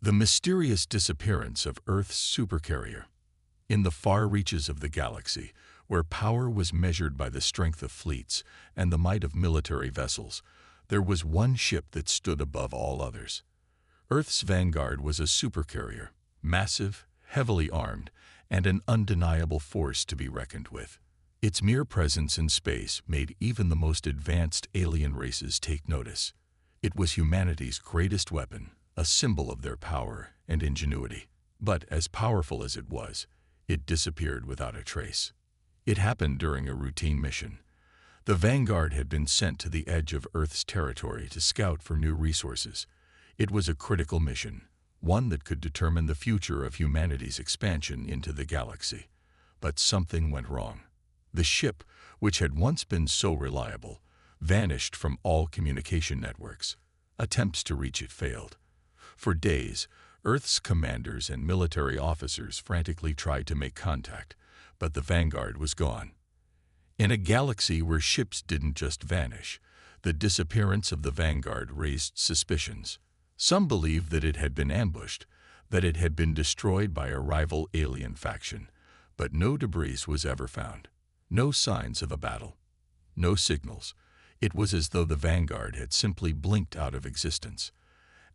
The mysterious disappearance of Earth's supercarrier. In the far reaches of the galaxy, where power was measured by the strength of fleets and the might of military vessels, there was one ship that stood above all others. Earth's vanguard was a supercarrier, massive, heavily armed, and an undeniable force to be reckoned with. Its mere presence in space made even the most advanced alien races take notice. It was humanity's greatest weapon, a symbol of their power and ingenuity. But as powerful as it was, it disappeared without a trace. It happened during a routine mission. The Vanguard had been sent to the edge of Earth's territory to scout for new resources. It was a critical mission, one that could determine the future of humanity's expansion into the galaxy. But something went wrong. The ship, which had once been so reliable, vanished from all communication networks. Attempts to reach it failed. For days, Earth's commanders and military officers frantically tried to make contact, but the Vanguard was gone. In a galaxy where ships didn't just vanish, the disappearance of the Vanguard raised suspicions. Some believed that it had been ambushed, that it had been destroyed by a rival alien faction, but no debris was ever found. No signs of a battle. No signals. It was as though the Vanguard had simply blinked out of existence.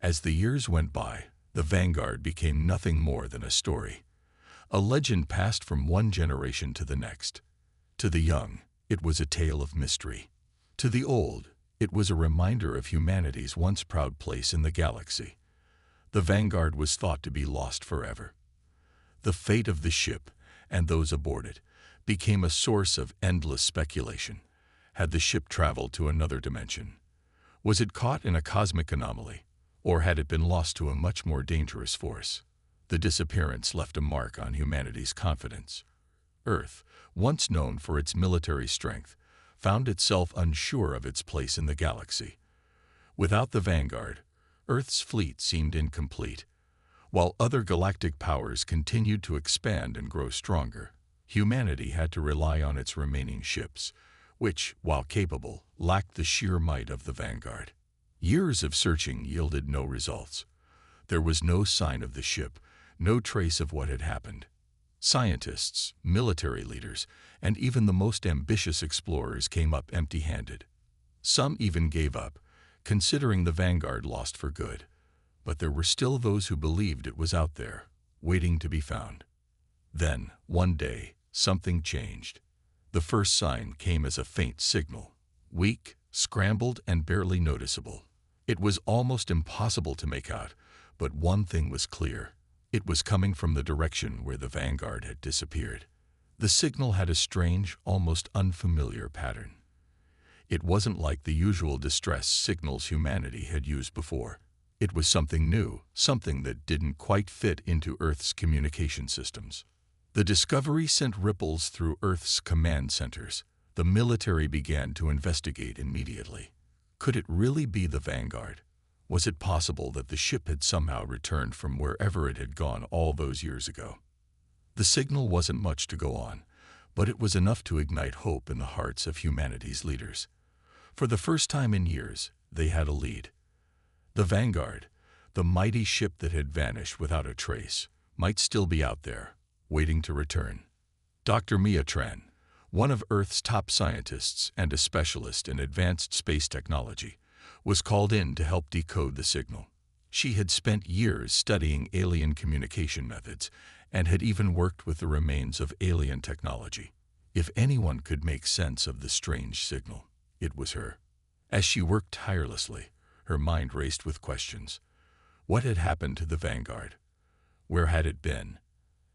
As the years went by, the Vanguard became nothing more than a story. A legend passed from one generation to the next. To the young, it was a tale of mystery. To the old, it was a reminder of humanity's once proud place in the galaxy. The Vanguard was thought to be lost forever. The fate of the ship, and those aboard it, became a source of endless speculation. Had the ship traveled to another dimension? Was it caught in a cosmic anomaly? Or had it been lost to a much more dangerous force? The disappearance left a mark on humanity's confidence. Earth, once known for its military strength, found itself unsure of its place in the galaxy. Without the Vanguard, Earth's fleet seemed incomplete. While other galactic powers continued to expand and grow stronger, humanity had to rely on its remaining ships, which, while capable, lacked the sheer might of the Vanguard. Years of searching yielded no results. There was no sign of the ship, no trace of what had happened. Scientists, military leaders, and even the most ambitious explorers came up empty-handed. Some even gave up, considering the Vanguard lost for good. But there were still those who believed it was out there, waiting to be found. Then, one day, something changed. The first sign came as a faint signal, weak, scrambled, and barely noticeable. It was almost impossible to make out, but one thing was clear. It was coming from the direction where the Vanguard had disappeared. The signal had a strange, almost unfamiliar pattern. It wasn't like the usual distress signals humanity had used before. It was something new, something that didn't quite fit into Earth's communication systems. The discovery sent ripples through Earth's command centers. The military began to investigate immediately. Could it really be the Vanguard? Was it possible that the ship had somehow returned from wherever it had gone all those years ago? The signal wasn't much to go on, but it was enough to ignite hope in the hearts of humanity's leaders. For the first time in years, they had a lead. The Vanguard, the mighty ship that had vanished without a trace, might still be out there, waiting to return. Dr. Mia Tran, one of Earth's top scientists and a specialist in advanced space technology, was called in to help decode the signal. She had spent years studying alien communication methods and had even worked with the remains of alien technology. If anyone could make sense of the strange signal, it was her. As she worked tirelessly, her mind raced with questions. What had happened to the Vanguard? Where had it been?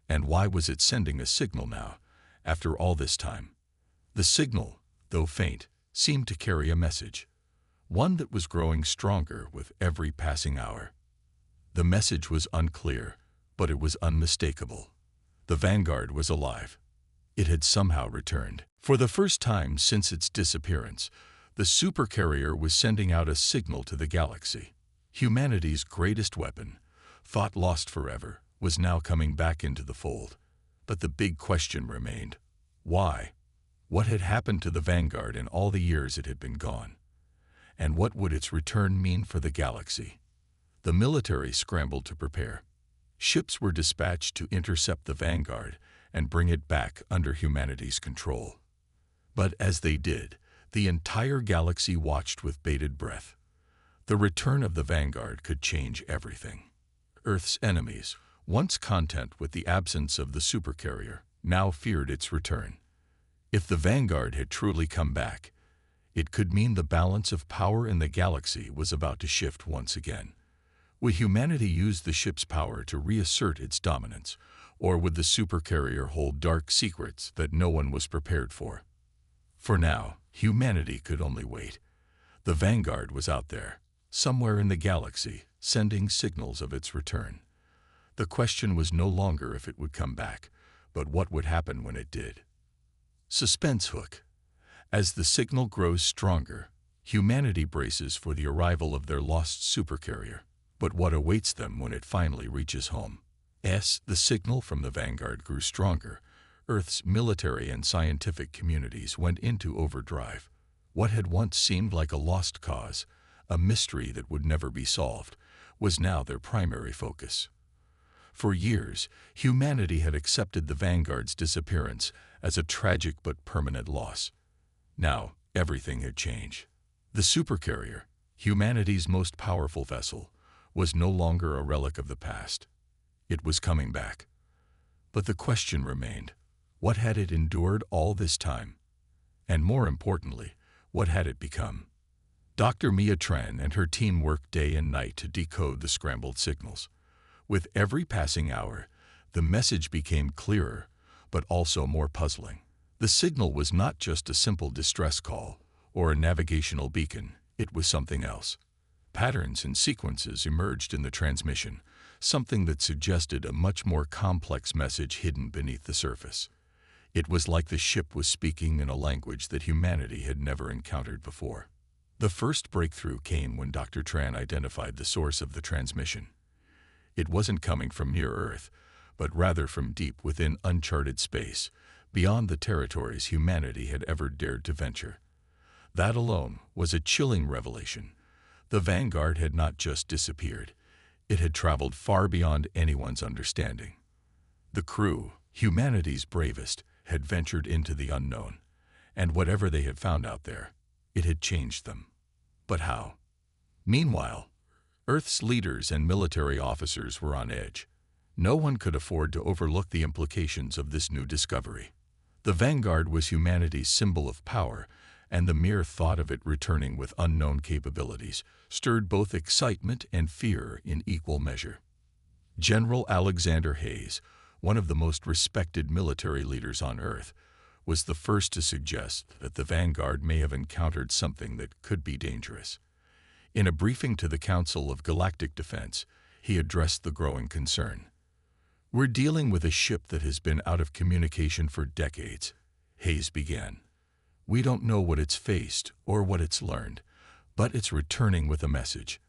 And why was it sending a signal now, after all this time? The signal, though faint, seemed to carry a message, one that was growing stronger with every passing hour. The message was unclear, but it was unmistakable. The Vanguard was alive. It had somehow returned. For the first time since its disappearance, the Supercarrier was sending out a signal to the galaxy. Humanity's greatest weapon, thought lost forever, was now coming back into the fold. But the big question remained. Why? What had happened to the Vanguard in all the years it had been gone? And what would its return mean for the galaxy? The military scrambled to prepare. Ships were dispatched to intercept the Vanguard and bring it back under humanity's control. But as they did, the entire galaxy watched with bated breath. The return of the Vanguard could change everything. Earth's enemies, once content with the absence of the Supercarrier, now feared its return. If the Vanguard had truly come back, it could mean the balance of power in the galaxy was about to shift once again. Would humanity use the ship's power to reassert its dominance, or would the Supercarrier hold dark secrets that no one was prepared for? For now, humanity could only wait. The Vanguard was out there, somewhere in the galaxy, sending signals of its return. The question was no longer if it would come back, but what would happen when it did. Suspense hook. As the signal grows stronger, humanity braces for the arrival of their lost Supercarrier. But what awaits them when it finally reaches home? As the signal from the Vanguard grew stronger, Earth's military and scientific communities went into overdrive. What had once seemed like a lost cause, a mystery that would never be solved, was now their primary focus. For years, humanity had accepted the Vanguard's disappearance as a tragic but permanent loss. Now, everything had changed. The Supercarrier, humanity's most powerful vessel, was no longer a relic of the past. It was coming back. But the question remained, what had it endured all this time? And more importantly, what had it become? Dr. Mia Tran and her team worked day and night to decode the scrambled signals. With every passing hour, the message became clearer, but also more puzzling. The signal was not just a simple distress call or a navigational beacon, it was something else. Patterns and sequences emerged in the transmission, something that suggested a much more complex message hidden beneath the surface. It was like the ship was speaking in a language that humanity had never encountered before. The first breakthrough came when Dr. Tran identified the source of the transmission. It wasn't coming from near Earth, but rather from deep within uncharted space, beyond the territories humanity had ever dared to venture. That alone was a chilling revelation. The Vanguard had not just disappeared, it had traveled far beyond anyone's understanding. The crew, humanity's bravest, had ventured into the unknown, and whatever they had found out there, it had changed them. But how? Meanwhile, Earth's leaders and military officers were on edge. No one could afford to overlook the implications of this new discovery. The Vanguard was humanity's symbol of power, and the mere thought of it returning with unknown capabilities stirred both excitement and fear in equal measure. General Alexander Hayes, one of the most respected military leaders on Earth, was the first to suggest that the Vanguard may have encountered something that could be dangerous. In a briefing to the Council of Galactic Defense, he addressed the growing concern. "We're dealing with a ship that has been out of communication for decades," Hayes began. "We don't know what it's faced or what it's learned, but it's returning with a message.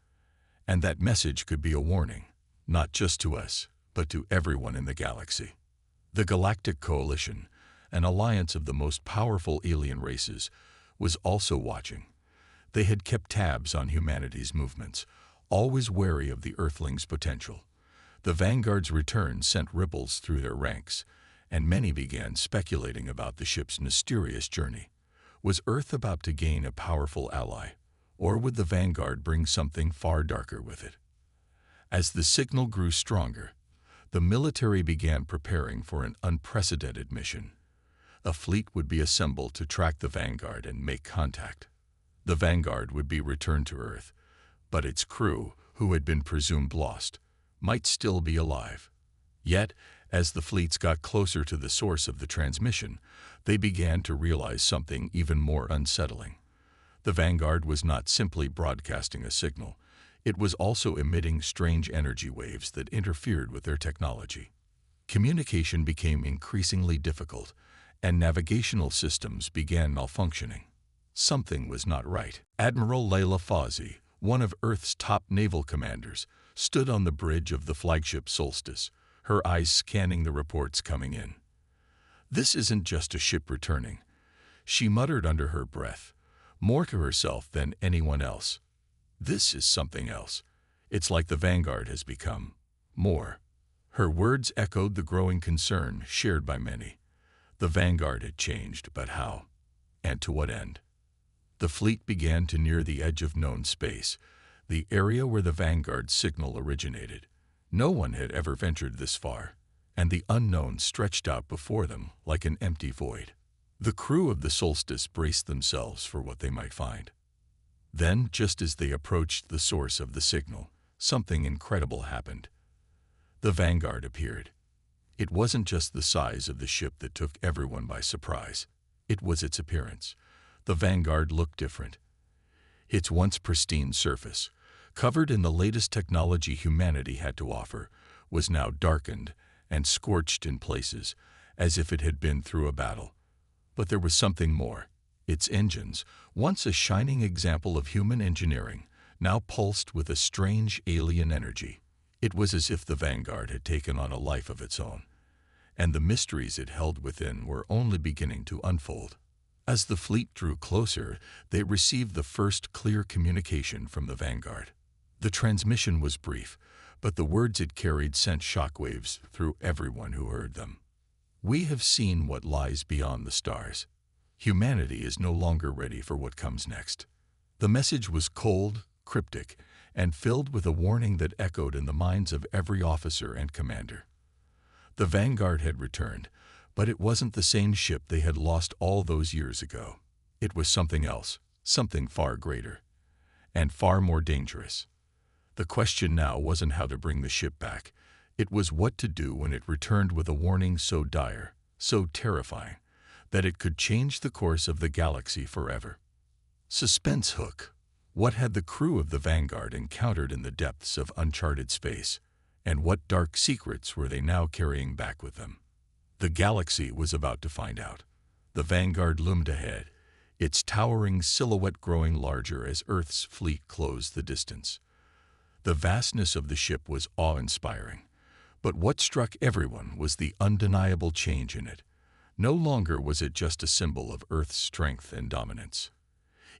And that message could be a warning, not just to us, but to everyone in the galaxy." The Galactic Coalition, an alliance of the most powerful alien races, was also watching. They had kept tabs on humanity's movements, always wary of the Earthlings' potential. The Vanguard's return sent ripples through their ranks, and many began speculating about the ship's mysterious journey. Was Earth about to gain a powerful ally, or would the Vanguard bring something far darker with it? As the signal grew stronger, the military began preparing for an unprecedented mission. A fleet would be assembled to track the Vanguard and make contact. The Vanguard would be returned to Earth, but its crew, who had been presumed lost, might still be alive. Yet, as the fleets got closer to the source of the transmission, they began to realize something even more unsettling. The Vanguard was not simply broadcasting a signal, it was also emitting strange energy waves that interfered with their technology. Communication became increasingly difficult, and navigational systems began malfunctioning. Something was not right. Admiral Layla Fawzi, one of Earth's top naval commanders, stood on the bridge of the flagship Solstice, her eyes scanning the reports coming in. "This isn't just a ship returning," she muttered under her breath, more to herself than anyone else. "This is something else. It's like the Vanguard has become more. Her words echoed the growing concern shared by many. The Vanguard had changed, but how? And to what end? The fleet began to near the edge of known space, the area where the Vanguard's signal originated. No one had ever ventured this far, and the unknown stretched out before them like an empty void. The crew of the Solstice braced themselves for what they might find. Then, just as they approached the source of the signal, something incredible happened. The Vanguard appeared. It wasn't just the size of the ship that took everyone by surprise. It was its appearance. The Vanguard looked different. Its once pristine surface, covered in the latest technology humanity had to offer, was now darkened and scorched in places, as if it had been through a battle. But there was something more. Its engines, once a shining example of human engineering, now pulsed with a strange alien energy. It was as if the Vanguard had taken on a life of its own, and the mysteries it held within were only beginning to unfold. As the fleet drew closer, they received the first clear communication from the Vanguard. The transmission was brief, but the words it carried sent shockwaves through everyone who heard them. "We have seen what lies beyond the stars. Humanity is no longer ready for what comes next." The message was cold, cryptic, and filled with a warning that echoed in the minds of every officer and commander. The Vanguard had returned, but it wasn't the same ship they had lost all those years ago. It was something else, something far greater, and far more dangerous. The question now wasn't how to bring the ship back. It was what to do when it returned with a warning so dire, so terrifying, that it could change the course of the galaxy forever. Suspense hook. What had the crew of the Vanguard encountered in the depths of uncharted space, and what dark secrets were they now carrying back with them? The galaxy was about to find out. The Vanguard loomed ahead, its towering silhouette growing larger as Earth's fleet closed the distance. The vastness of the ship was awe-inspiring, but what struck everyone was the undeniable change in it. No longer was it just a symbol of Earth's strength and dominance.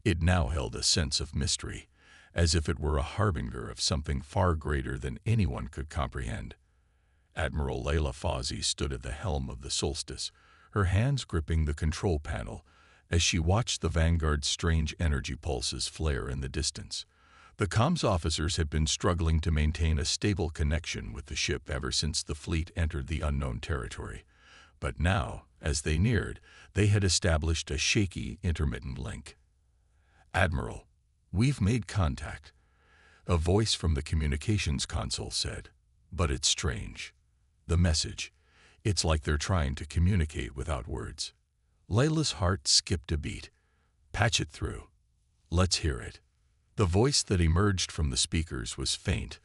It now held a sense of mystery, as if it were a harbinger of something far greater than anyone could comprehend. Admiral Layla Fawzi stood at the helm of the Solstice, her hands gripping the control panel as she watched the Vanguard's strange energy pulses flare in the distance. The comms officers had been struggling to maintain a stable connection with the ship ever since the fleet entered the unknown territory. But now, as they neared, they had established a shaky, intermittent link. "Admiral, we've made contact," a voice from the communications console said. "But it's strange. The message, it's like they're trying to communicate without words." Layla's heart skipped a beat. "Patch it through. Let's hear it." The voice that emerged from the speakers was faint,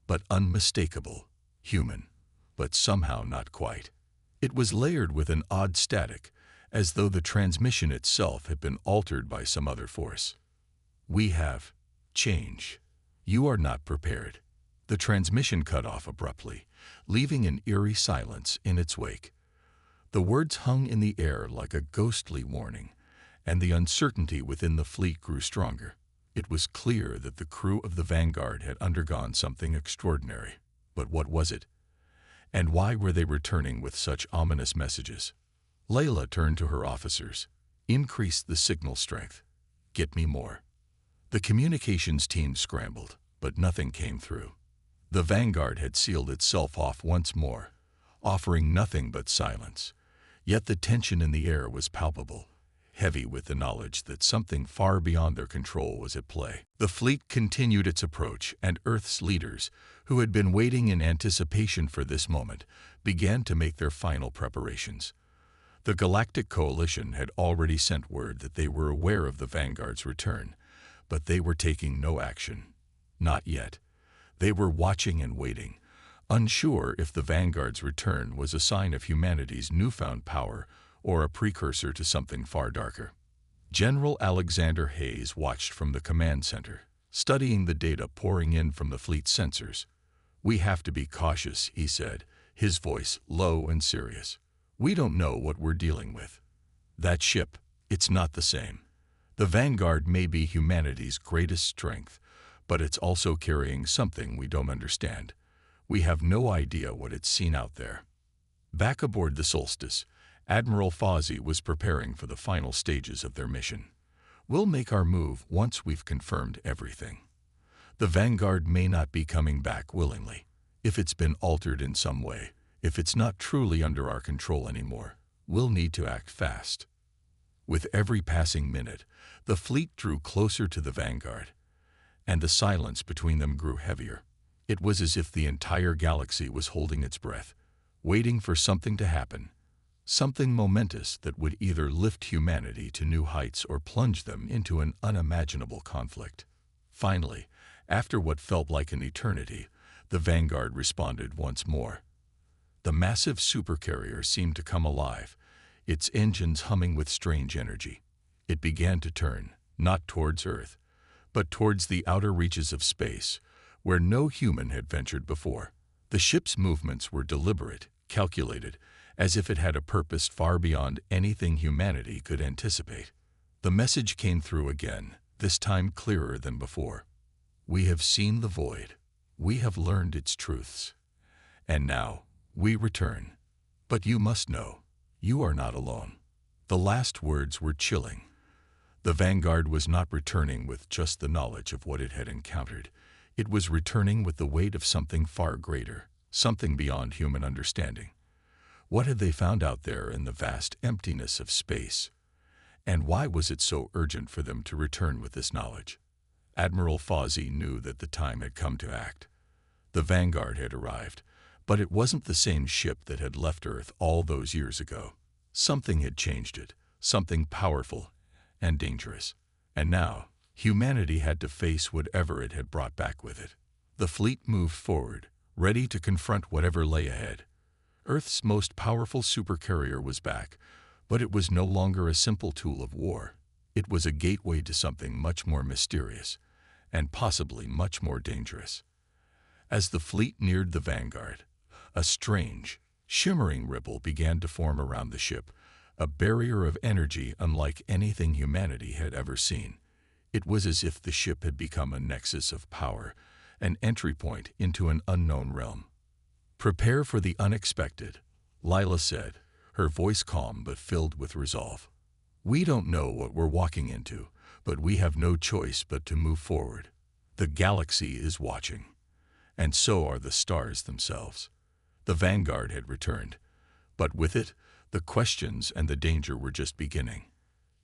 but unmistakable, human, but somehow not quite. It was layered with an odd static, as though the transmission itself had been altered by some other force. "We have change. You are not prepared." The transmission cut off abruptly, leaving an eerie silence in its wake. The words hung in the air like a ghostly warning, and the uncertainty within the fleet grew stronger. It was clear that the crew of the Vanguard had undergone something extraordinary. But what was it? And why were they returning with such ominous messages? Layla turned to her officers. "Increase the signal strength. Get me more." The communications team scrambled, but nothing came through. The Vanguard had sealed itself off once more, offering nothing but silence. Yet the tension in the air was palpable, heavy with the knowledge that something far beyond their control was at play. The fleet continued its approach, and Earth's leaders, who had been waiting in anticipation for this moment, began to make their final preparations. The Galactic Coalition had already sent word that they were aware of the Vanguard's return, but they were taking no action. Not yet. They were watching and waiting, unsure if the Vanguard's return was a sign of humanity's newfound power or a precursor to something far darker. General Alexander Hayes watched from the command center, studying the data pouring in from the fleet's sensors. "We have to be cautious," he said, his voice low and serious. "We don't know what we're dealing with. That ship, it's not the same. The Vanguard may be humanity's greatest strength, but it's also carrying something we don't understand. We have no idea what it's seen out there. Back aboard the Solstice, Admiral Fawzi was preparing for the final stages of their mission. We'll make our move once we've confirmed everything. The Vanguard may not be coming back willingly. If it's been altered in some way, if it's not truly under our control anymore, we'll need to act fast. With every passing minute, the fleet drew closer to the Vanguard, and the silence between them grew heavier. It was as if the entire galaxy was holding its breath, waiting for something to happen, something momentous that would either lift humanity to new heights or plunge them into an unimaginable conflict. Finally, after what felt like an eternity, the Vanguard responded once more. The massive supercarrier seemed to come alive, its engines humming with strange energy. It began to turn, not towards Earth, but towards the outer reaches of space, where no human had ventured before. The ship's movements were deliberate, calculated, as if it had a purpose far beyond anything humanity could anticipate. The message came through again, this time clearer than before. We have seen the void. We have learned its truths. And now, we return. But you must know, you are not alone. The last words were chilling. The Vanguard was not returning with just the knowledge of what it had encountered. It was returning with the weight of something far greater, something beyond human understanding. What had they found out there in the vast emptiness of space? And why was it so urgent for them to return with this knowledge? Admiral Fawzi knew that the time had come to act. The Vanguard had arrived, but it wasn't the same ship that had left Earth all those years ago. Something had changed it, something powerful and dangerous. And now, humanity had to face whatever it had brought back with it. The fleet moved forward, ready to confront whatever lay ahead. Earth's most powerful supercarrier was back, but it was no longer a simple tool of war. It was a gateway to something much more mysterious, and possibly much more dangerous. As the fleet neared the Vanguard, a strange, shimmering ripple began to form around the ship, a barrier of energy unlike anything humanity had ever seen. It was as if the ship had become a nexus of power, an entry point into an unknown realm. "Prepare for the unexpected," Lila said, her voice calm but filled with resolve. "We don't know what we're walking into, but we have no choice but to move forward. The galaxy is watching, and so are the stars themselves." The Vanguard had returned, but with it, the questions and the danger were just beginning.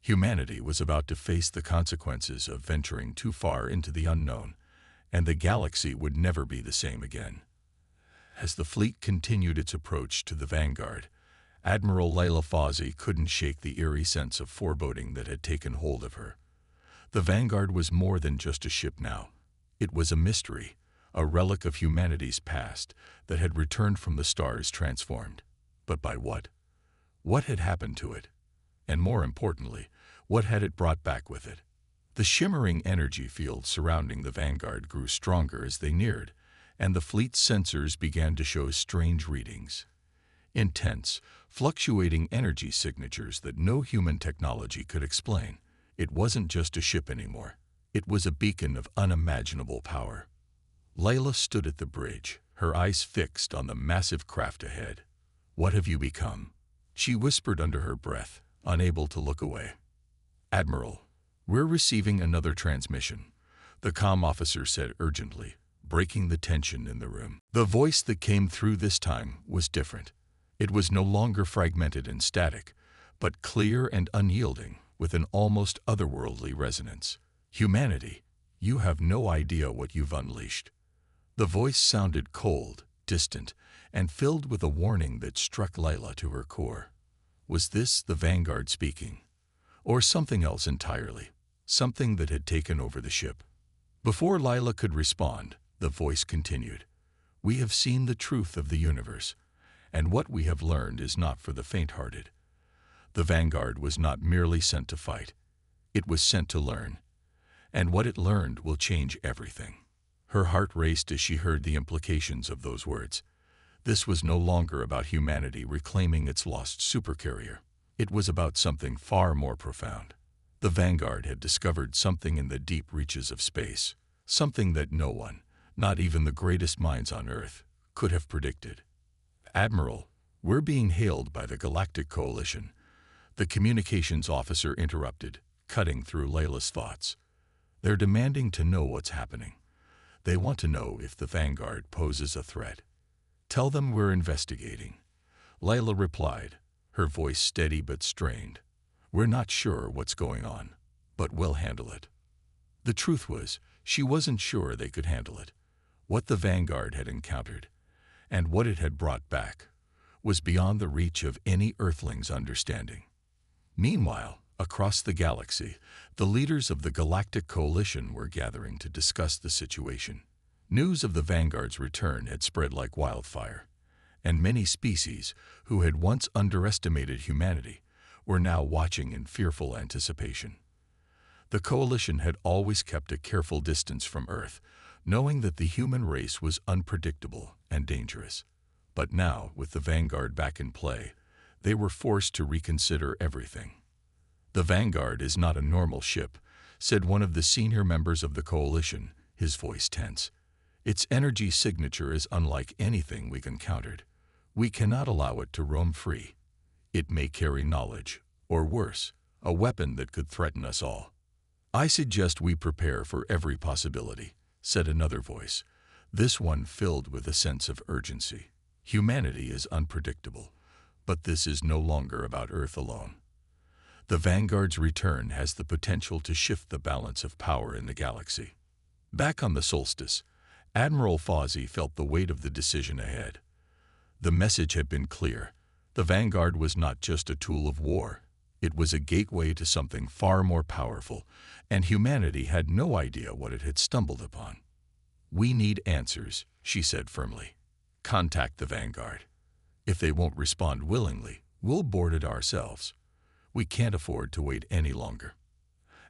Humanity was about to face the consequences of venturing too far into the unknown, and the galaxy would never be the same again. As the fleet continued its approach to the Vanguard, Admiral Layla Fawzi couldn't shake the eerie sense of foreboding that had taken hold of her. The Vanguard was more than just a ship now. It was a mystery, a relic of humanity's past that had returned from the stars transformed. But by what? What had happened to it? And more importantly, what had it brought back with it? The shimmering energy field surrounding the Vanguard grew stronger as they neared, and the fleet's sensors began to show strange readings. Intense, fluctuating energy signatures that no human technology could explain. It wasn't just a ship anymore. It was a beacon of unimaginable power. Layla stood at the bridge, her eyes fixed on the massive craft ahead. "What have you become?" she whispered under her breath, unable to look away. "Admiral, we're receiving another transmission," the comm officer said urgently, breaking the tension in the room. The voice that came through this time was different. It was no longer fragmented and static, but clear and unyielding, with an almost otherworldly resonance. "Humanity, you have no idea what you've unleashed." The voice sounded cold, distant, and filled with a warning that struck Layla to her core. Was this the Vanguard speaking? Or something else entirely? Something that had taken over the ship? Before Layla could respond, the voice continued. "We have seen the truth of the universe, and what we have learned is not for the faint-hearted." The Vanguard was not merely sent to fight. It was sent to learn. And what it learned will change everything. Her heart raced as she heard the implications of those words. This was no longer about humanity reclaiming its lost supercarrier. It was about something far more profound. The Vanguard had discovered something in the deep reaches of space, something that no one, not even the greatest minds on Earth, could have predicted. "Admiral, we're being hailed by the Galactic Coalition," the communications officer interrupted, cutting through Layla's thoughts. "They're demanding to know what's happening. They want to know if the Vanguard poses a threat." "Tell them we're investigating," Layla replied, her voice steady but strained. "We're not sure what's going on, but we'll handle it." The truth was, she wasn't sure they could handle it. What the Vanguard had encountered, and what it had brought back, was beyond the reach of any Earthling's understanding. Meanwhile, across the galaxy, the leaders of the Galactic Coalition were gathering to discuss the situation. News of the Vanguard's return had spread like wildfire, and many species who had once underestimated humanity were now watching in fearful anticipation. The Coalition had always kept a careful distance from Earth, knowing that the human race was unpredictable and dangerous. But now, with the Vanguard back in play, they were forced to reconsider everything. "The Vanguard is not a normal ship," said one of the senior members of the Coalition, his voice tense. "Its energy signature is unlike anything we've encountered. We cannot allow it to roam free. It may carry knowledge, or worse, a weapon that could threaten us all." "I suggest we prepare for every possibility," said another voice, this one filled with a sense of urgency. "Humanity is unpredictable, but this is no longer about Earth alone. The Vanguard's return has the potential to shift the balance of power in the galaxy." Back on the solstice, Admiral Fawzi felt the weight of the decision ahead. The message had been clear. The Vanguard was not just a tool of war. It was a gateway to something far more powerful, and humanity had no idea what it had stumbled upon. "We need answers," she said firmly. "Contact the Vanguard. If they won't respond willingly, we'll board it ourselves. We can't afford to wait any longer."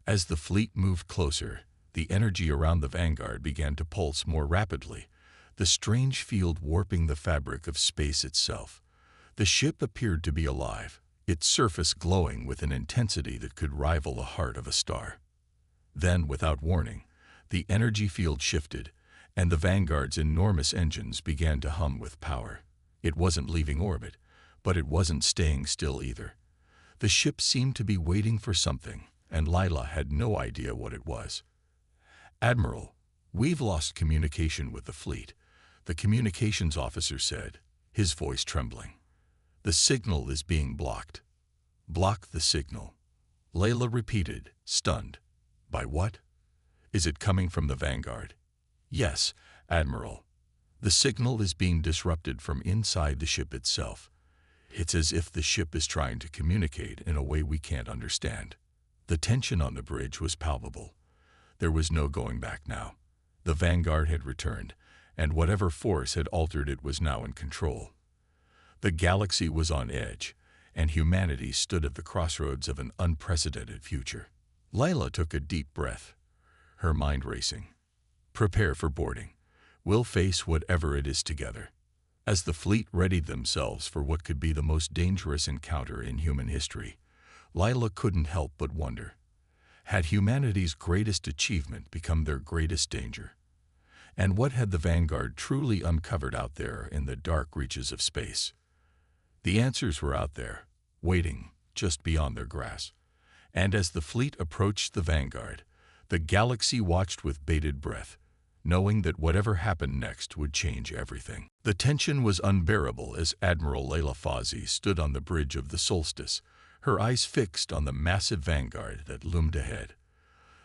As the fleet moved closer, the energy around the Vanguard began to pulse more rapidly, the strange field warping the fabric of space itself. The ship appeared to be alive, its surface glowing with an intensity that could rival the heart of a star. Then, without warning, the energy field shifted, and the Vanguard's enormous engines began to hum with power. It wasn't leaving orbit, but it wasn't staying still either. The ship seemed to be waiting for something, and Lila had no idea what it was. "Admiral, we've lost communication with the fleet," the communications officer said, his voice trembling. "The signal is being blocked." "Block the signal," Layla repeated, stunned. "By what? Is it coming from the Vanguard?" "Yes, Admiral. The signal is being disrupted from inside the ship itself. It's as if the ship is trying to communicate in a way we can't understand." The tension on the bridge was palpable. There was no going back now. The Vanguard had returned, and whatever force had altered it was now in control. The galaxy was on edge, and humanity stood at the crossroads of an unprecedented future. Lila took a deep breath, her mind racing. "Prepare for boarding. We'll face whatever it is together." As the fleet readied themselves for what could be the most dangerous encounter in human history, Lila couldn't help but wonder. Had humanity's greatest achievement become their greatest danger? And what had the Vanguard truly uncovered out there in the dark reaches of space? The answers were out there, waiting just beyond their grasp. And as the fleet approached the Vanguard, the galaxy watched with bated breath, knowing that whatever happened next would change everything. The tension was unbearable as Admiral Layla Fawzi stood on the bridge of the solstice, her eyes fixed on the massive Vanguard that loomed ahead.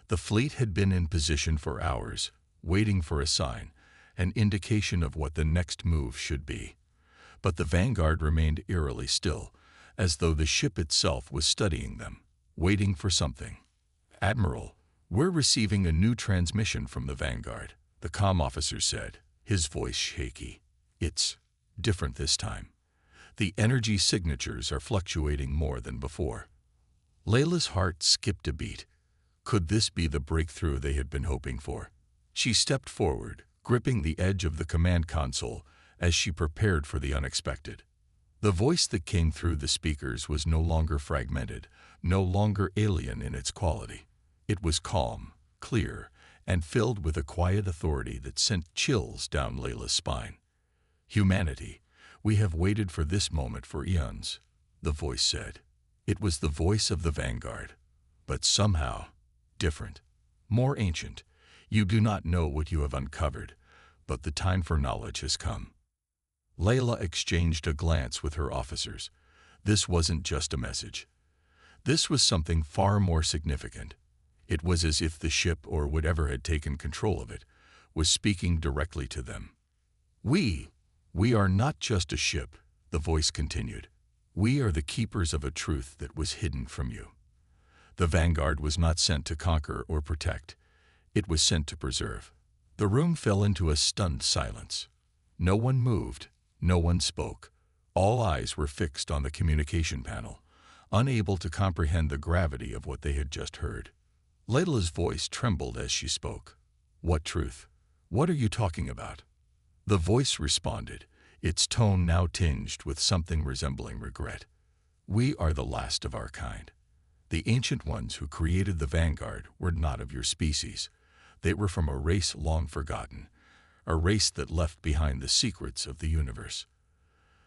The fleet had been in position for hours, waiting for a sign, an indication of what the next move should be. But the Vanguard remained eerily still, as though the ship itself was studying them, waiting for something. "Admiral, we're receiving a new transmission from the Vanguard," the comm officer said, his voice shaky. "It's different this time. The energy signatures are fluctuating more than before." Layla's heart skipped a beat. Could this be the breakthrough they had been hoping for? She stepped forward, gripping the edge of the command console as she prepared for the unexpected. The voice that came through the speakers was no longer fragmented, no longer alien in its quality. It was calm, clear, and filled with a quiet authority that sent chills down Layla's spine. "Humanity, we have waited for this moment for eons," the voice said. It was the voice of the vanguard, but somehow different, more ancient. "You do not know what you have uncovered, but the time for knowledge has come." Layla exchanged a glance with her officers. This wasn't just a message. This was something far more significant. It was as if the ship, or whatever had taken control of it, was speaking directly to them. We are not just a ship," the voice continued. "We are the keepers of a truth that was hidden from you." The vanguard was not sent to conquer or protect. It was sent to preserve. The room fell into a stunned silence. No one moved. No one spoke. All eyes were fixed on the communication panel, unable to comprehend the gravity of what they had just heard. Layla's voice trembled as she spoke. "What truth? What are you talking about?" The voice responded, its tone now tinged with something resembling regret. "We are the last of our kind. The ancient ones who created the vanguard were not of your species. They were from a race long forgotten, a race that left behind the secrets of the universe.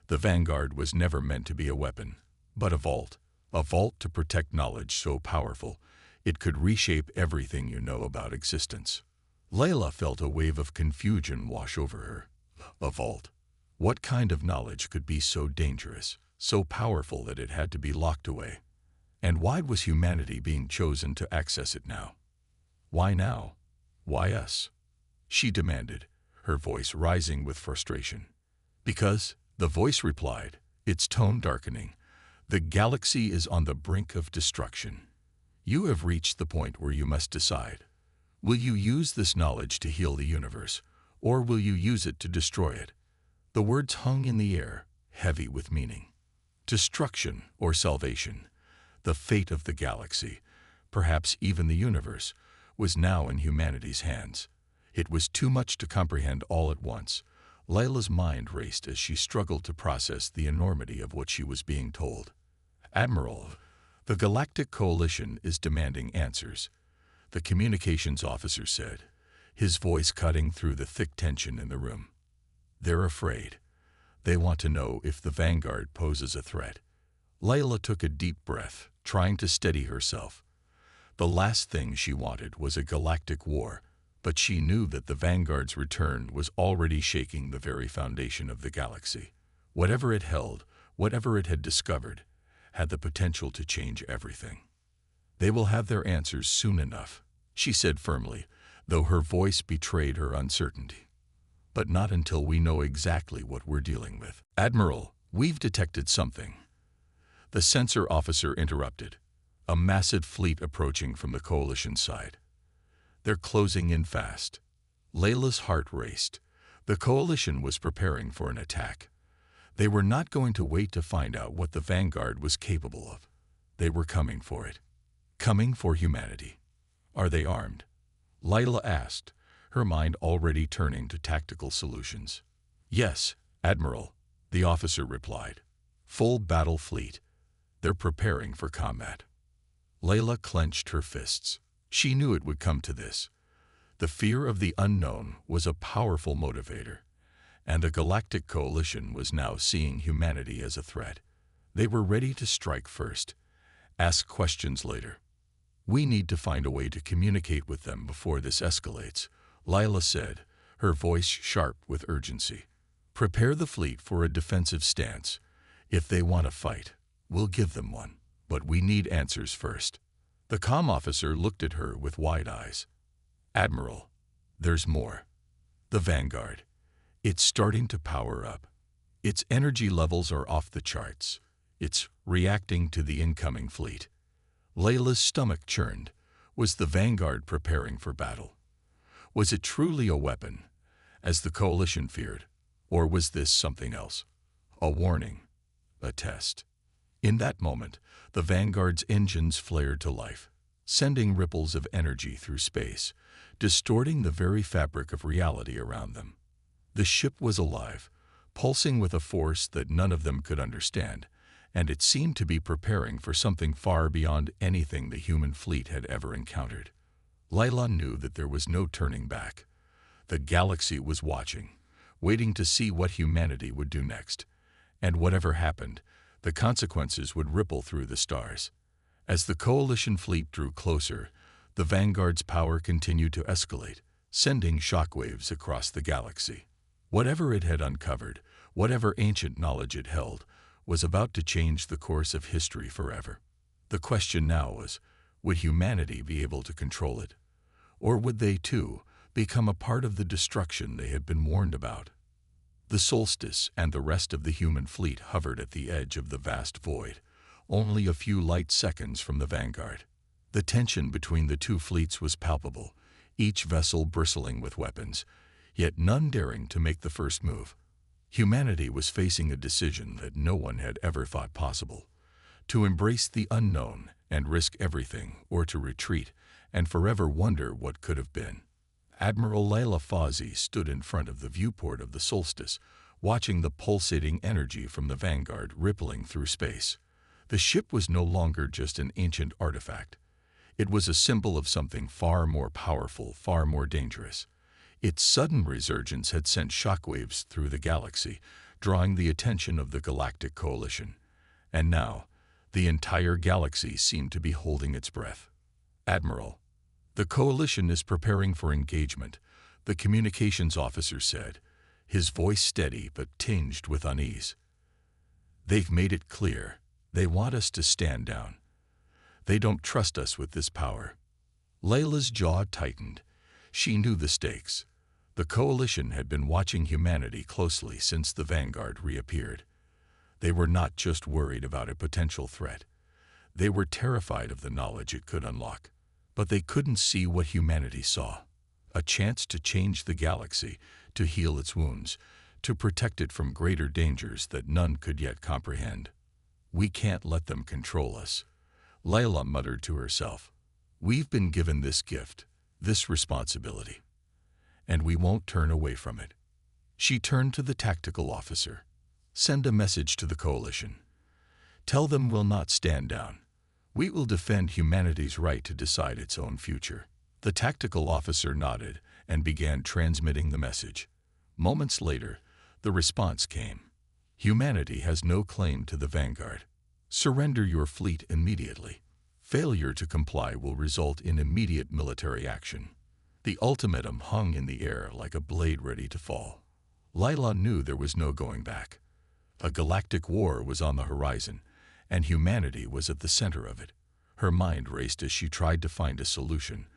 The vanguard was never meant to be a weapon, but a vault to protect knowledge so powerful it could reshape everything you know about existence." Layla felt a wave of confusion wash over her. A vault? What kind of knowledge could be so dangerous, so powerful that it had to be locked away? And why was humanity being chosen to access it now? Why now? Why us? She demanded, her voice rising with frustration. "Because," the voice replied, its tone darkening, "the galaxy is on the brink of destruction. You have reached the point where you must decide. Will you use this knowledge to heal the universe, or will you use it to destroy it?" The words hung in the air, heavy with meaning. Destruction or salvation, the fate of the galaxy, perhaps even the universe, was now in humanity's hands. It was too much to comprehend all at once. Layla's mind raced as she struggled to process the enormity of what she was being told. "Admiral, the Galactic Coalition is demanding answers," the communications officer said, his voice cutting through the thick tension in the room. "They're afraid. They want to know if the vanguard poses a threat." Layla took a deep breath, trying to steady herself. The last thing she wanted was a galactic war, but she knew that the vanguard's return was already shaking the very foundation of the galaxy. Whatever it held, whatever it had discovered, had the potential to change everything. "They will have their answers soon enough," she said firmly, though her voice betrayed her uncertainty. "But not until we know exactly what we're dealing with." "Admiral, we've detected something," the sensor officer interrupted. "A massive fleet approaching from the coalition side. They're closing in fast." Layla's heart raced. The coalition was preparing for an attack. They were not going to wait to find out what the vanguard was capable of. They were coming for it. Coming for humanity. "Are they armed?" Layla asked, her mind already turning to tactical solutions. "Yes, Admiral," the officer replied. "Full battle fleet. They're preparing for combat." Layla clenched her fists. She knew it would come to this. The fear of the unknown was a powerful motivator, and the Galactic Coalition was now seeing humanity as a threat. They were ready to strike first, ask questions later. "We need to find a way to communicate with them before this escalates," Layla said, her voice sharp with urgency. "Prepare the fleet for a defensive stance. If they want to fight, we'll give them one. But we need answers first." The comm officer looked at her with wide eyes. "Admiral, there's more. The vanguard. It's starting to power up. Its energy levels are off the charts. It's reacting to the incoming fleet." Layla's stomach churned. Was the vanguard preparing for battle? Was it truly a weapon, as the coalition feared, or was this something else? A warning, a test. In that moment, the vanguard's engines flared to life, sending ripples of energy through space, distorting the very fabric of reality around them. The ship was alive, pulsing with a force that none of them could understand, and it seemed to be preparing for something far beyond anything the human fleet had ever encountered. Layla knew that there was no turning back. The galaxy was watching, waiting to see what humanity would do next. And whatever happened, the consequences would ripple through the stars. As the Coalition fleet drew closer, the Vanguard's power continued to escalate, sending shockwaves across the galaxy. Whatever it had uncovered, whatever ancient knowledge it held, was about to change the course of history forever. The question now was, would humanity be able to control it? Or would they, too, become a part of the destruction they had been warned about? The Solstice and the rest of the human fleet hovered at the edge of the vast void, only a few light seconds from the Vanguard. The tension between the two fleets was palpable, each vessel bristling with weapons, yet none daring to make the first move. Humanity was facing a decision that no one had ever thought possible: to embrace the unknown and risk everything, or to retreat and forever wonder what could have been. Admiral Layla Fawzi stood in front of the viewport of the Solstice, watching the pulsating energy from the Vanguard rippling through space. The ship was no longer just an ancient artifact. It was a symbol of something far more powerful, far more dangerous. Its sudden resurgence had sent shockwaves through the galaxy, drawing the attention of the Galactic Coalition. And now, the entire galaxy seemed to be holding its breath. "Admiral, the Coalition is preparing for engagement," the communications officer said, his voice steady but tinged with unease. "They've made it clear. They want us to stand down. They don't trust us with this power." Layla's jaw tightened. She knew the stakes. The Coalition had been watching humanity closely since the Vanguard reappeared. They were not just worried about a potential threat. They were terrified of the knowledge it could unlock. But they couldn't see what humanity saw: a chance to change the galaxy, to heal its wounds, to protect it from greater dangers that none could yet comprehend. "We can't let them control us," Layla muttered to herself. "We've been given this gift, this responsibility, and we won't turn away from it." She turned to the tactical officer. "Send a message to the Coalition. Tell them we'll not stand down. We will defend humanity's right to decide its own future." The tactical officer nodded and began transmitting the message. Moments later, the response came: "Humanity has no claim to the Vanguard. Surrender your fleet immediately. Failure to comply will result in immediate military action." The ultimatum hung in the air like a blade ready to fall. Layla knew there was no going back. A galactic war was on the horizon, and humanity was at the center of it. Her mind raced as she tried to find a solution,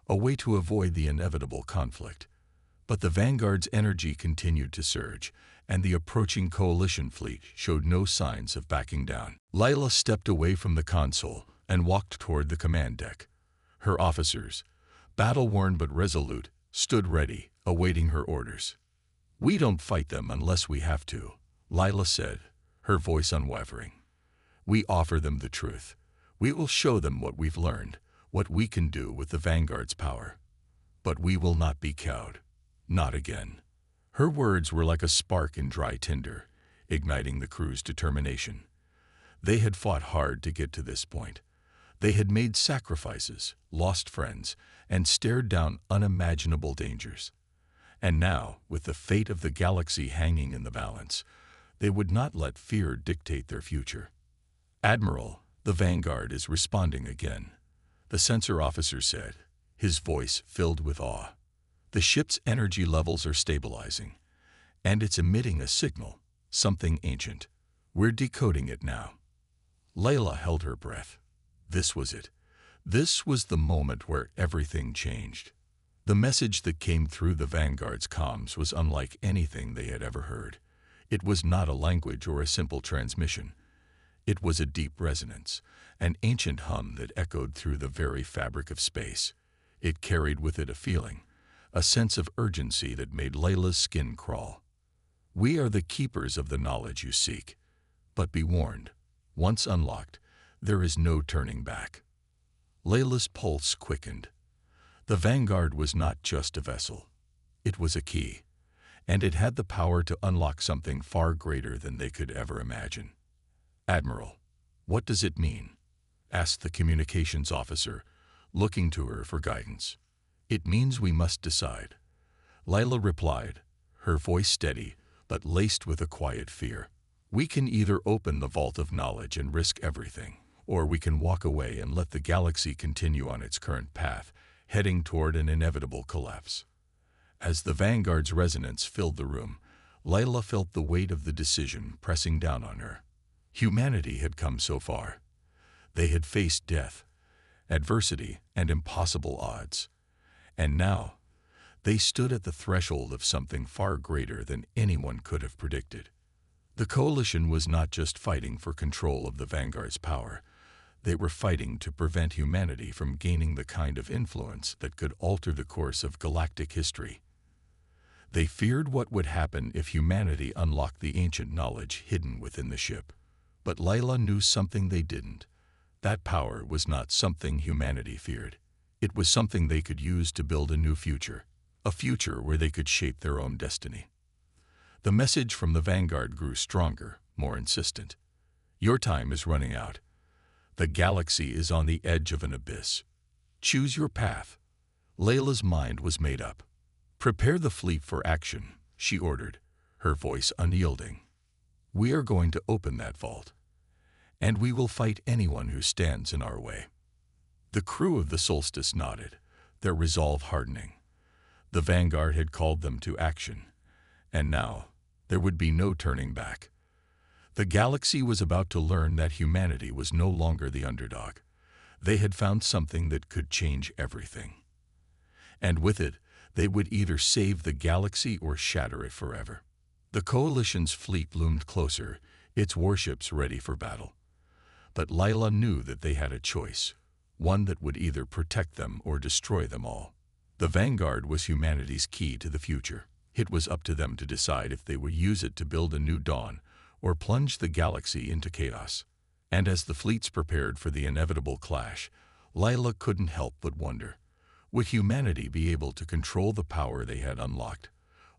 a way to avoid the inevitable conflict. But the Vanguard's energy continued to surge, and the approaching Coalition fleet showed no signs of backing down. Layla stepped away from the console and walked toward the command deck. Her officers, battle-worn but resolute, stood ready, awaiting her orders. "We don't fight them unless we have to," Layla said, her voice unwavering. "We offer them the truth. We will show them what we've learned, what we can do with the Vanguard's power. But we will not be cowed. Not again." Her words were like a spark in dry tinder, igniting the crew's determination. They had fought hard to get to this point. They had made sacrifices, lost friends, and stared down unimaginable dangers. And now, with the fate of the galaxy hanging in the balance, they would not let fear dictate their future. "Admiral, the Vanguard is responding again," the sensor officer said, his voice filled with awe. "The ship's energy levels are stabilizing, and it's emitting a signal, something ancient. We're decoding it now." Layla held her breath. This was it. This was the moment where everything changed. The message that came through the Vanguard's comms was unlike anything they had ever heard. It was not a language or a simple transmission. It was a deep resonance, an ancient hum that echoed through the very fabric of space. It carried with it a feeling, a sense of urgency that made Layla's skin crawl. "We are the keepers of the knowledge you seek. But be warned, once unlocked, there is no turning back." Layla's pulse quickened. The Vanguard was not just a vessel. It was a key, and it had the power to unlock something far greater than they could ever imagine. "Admiral, what does it mean?" asked the communications officer, looking to her for guidance. It means we must decide. Lila replied, her voice steady, but laced with a quiet fear. We can either open the vault of knowledge and risk everything, or we can walk away and let the galaxy continue on its current path, heading toward an inevitable collapse. As the Vanguard's resonance filled the room, Lila felt the weight of the decision pressing down on her. Humanity had come so far. They had faced death, adversity, and impossible odds. And now, they stood at the threshold of something far greater than anyone could have predicted. The Coalition was not just fighting for control of the Vanguard's power. They were fighting to prevent humanity from gaining the kind of influence that could alter the course of galactic history. They feared what would happen if humanity unlocked the ancient knowledge hidden within the ship. But Lila knew something they didn't. That power was not something humanity feared. It was something they could use to build a new future, a future where they could shape their own destiny. The message from the Vanguard grew stronger, more insistent. Your time is running out. The galaxy is on the edge of an abyss. Choose your path. Layla's mind was made up. Prepare the fleet for action, she ordered, her voice unyielding. We are going to open that vault, and we will fight anyone who stands in our way. The crew of the Solstice nodded, their resolve hardening. The Vanguard had called them to action, and now there would be no turning back. The galaxy was about to learn that humanity was no longer the underdog. They had found something that could change everything. And with it, they would either save the galaxy or shatter it forever. The Coalition's fleet loomed closer, its warships ready for battle. But Lila knew that they had a choice, one that would either protect them or destroy them all. The Vanguard was humanity's key to the future. It was up to them to decide if they would use it to build a new dawn or plunge the galaxy into chaos. And as the fleets prepared for the inevitable clash, Lila couldn't help but wonder, would humanity be able to control the power they had unlocked,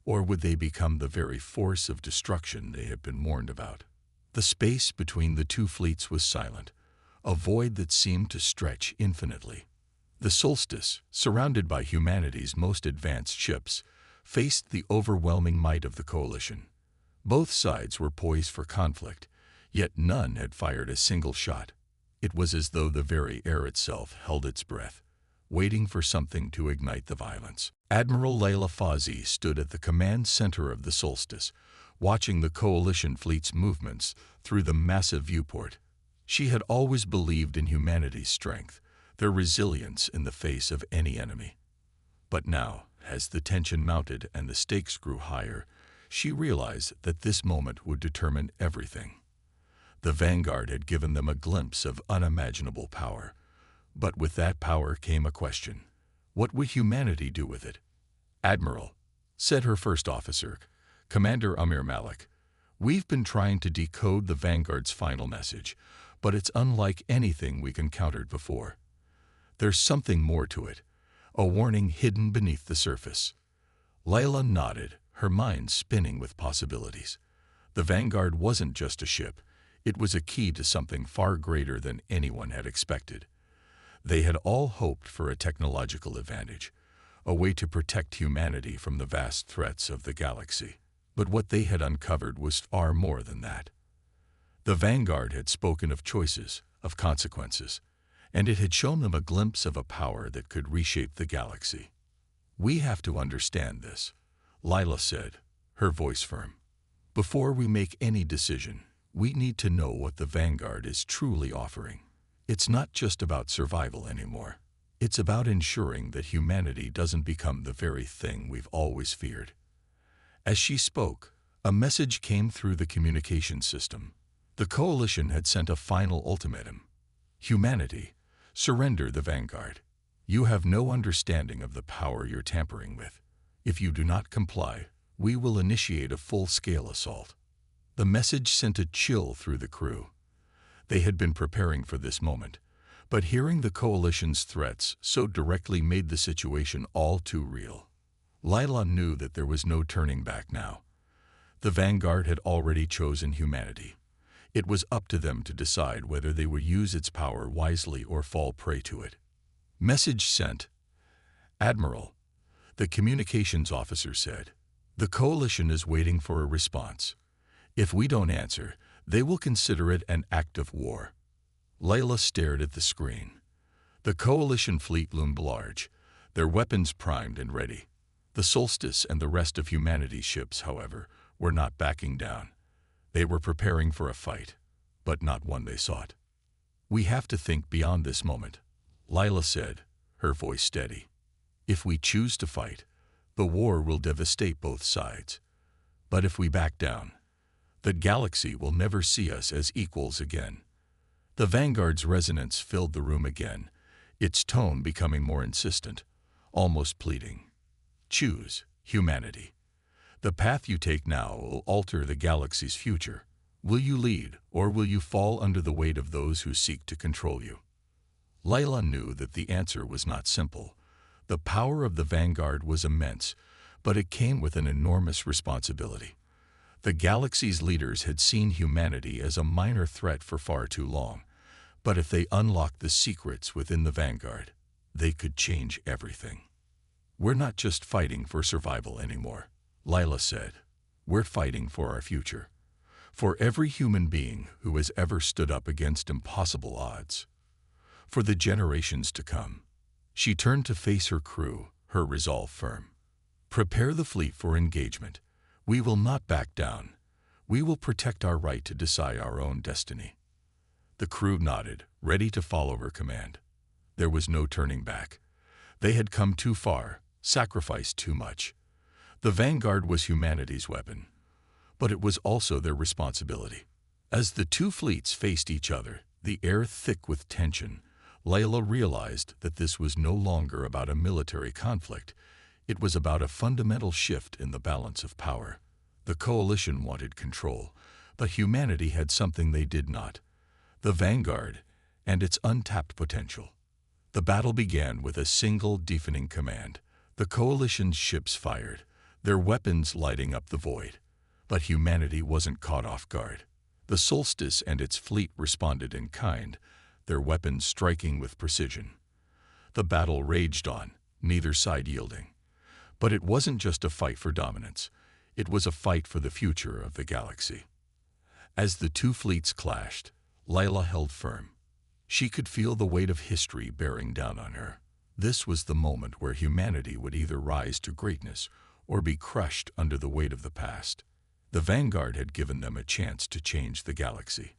or would they become the very force of destruction they had been warned about? The space between the two fleets was silent, a void that seemed to stretch infinitely. The Solstice, surrounded by humanity's most advanced ships, faced the overwhelming might of the Coalition. Both sides were poised for conflict, yet none had fired a single shot. It was as though the very air itself held its breath, waiting for something to ignite the violence. Admiral Layla Fawzi stood at the command center of the Solstice, watching the Coalition fleet's movements through the massive viewport. She had always believed in humanity's strength, their resilience in the face of any enemy. But now, as the tension mounted and the stakes grew higher, she realized that this moment would determine everything. The Vanguard had given them a glimpse of unimaginable power, but with that power came a question. What would humanity do with it? "Admiral," said her first officer, Commander Amir Malik, "we've been trying to decode the Vanguard's final message, but it's unlike anything we've encountered before. There's something more to it, a warning hidden beneath the surface." Layla nodded, her mind spinning with possibilities. The Vanguard wasn't just a ship. It was a key to something far greater than anyone had expected. They had all hoped for a technological advantage, a way to protect humanity from the vast threats of the galaxy. But what they had uncovered was far more than that. The Vanguard had spoken of choices, of consequences, and it had shown them a glimpse of a power that could reshape the galaxy. "We have to understand this," Lila said, her voice firm. "Before we make any decision, we need to know what the Vanguard is truly offering. It's not just about survival anymore. It's about ensuring that humanity doesn't become the very thing we've always feared." As she spoke, a message came through the communication system. The Coalition had sent a final ultimatum. "Humanity, surrender the Vanguard. You have no understanding of the power you're tampering with. If you do not comply, we will initiate a full-scale assault." The message sent a chill through the crew. They had been preparing for this moment, but hearing the Coalition's threats so directly made the situation all too real. Lila knew that there was no turning back now. The Vanguard had already chosen humanity. It was up to them to decide whether they would use its power wisely or fall prey to it. Message sent. "Admiral," the communications officer said, "the coalition is waiting for a response. If we don't answer, they will consider it an act of war." Layla stared at the screen. The coalition fleet loomed large, their weapons primed and ready. The Solstice and the rest of humanity's ships, however, were not backing down. They were preparing for a fight, but not one they sought. "We have to think beyond this moment," Layla said, her voice steady. "If we choose to fight, the war will devastate both sides. But if we back down, the galaxy will never see us as equals again." The Vanguard's resonance filled the room again, its tone becoming more insistent, almost pleading. "Choose humanity. The path you take now will alter the galaxy's future. Will you lead, or will you fall under the weight of those who seek to control you?" Layla knew that the answer was not simple. The power of the Vanguard was immense, but it came with an enormous responsibility. The galaxy's leaders had seen humanity as a minor threat for far too long, but if they unlocked the secrets within the Vanguard, they could change everything. "We're not just fighting for survival anymore," Layla said. "We're fighting for our future. For every human being who has ever stood up against impossible odds. For the generations to come." She turned to face her crew, her resolve firm. "Prepare the fleet for engagement. We will not back down. We will protect our right to decide our own destiny." The crew nodded, ready to follow her command. There was no turning back. They had come too far, sacrificed too much. The Vanguard was humanity's weapon, but it was also their responsibility. As the two fleets faced each other, the air thick with tension, Layla realized that this was no longer about a military conflict. It was about a fundamental shift in the balance of power. The coalition wanted control, but humanity had something they did not: the Vanguard and its untapped potential. The battle began with a single deafening command. The coalition's ships fired, their weapons lighting up the void. But humanity wasn't caught off guard. The Solstice and its fleet responded in kind, their weapons striking with precision. The battle raged on, neither side yielding. But it wasn't just a fight for dominance. It was a fight for the future of the galaxy. As the two fleets clashed, Layla held firm. She could feel the weight of history bearing down on her. This was the moment where humanity would either rise to greatness or be crushed under the weight of the past. The Vanguard had given them a chance to change the galaxy.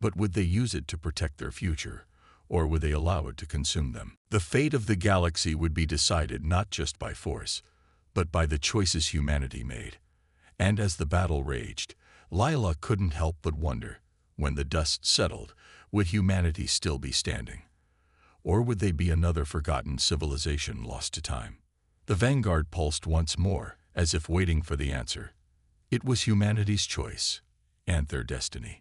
But would they use it to protect their future, or would they allow it to consume them? The fate of the galaxy would be decided not just by force, but by the choices humanity made. And as the battle raged, Layla couldn't help but wonder, when the dust settled, would humanity still be standing? Or would they be another forgotten civilization lost to time? The Vanguard pulsed once more, as if waiting for the answer. It was humanity's choice, and their destiny.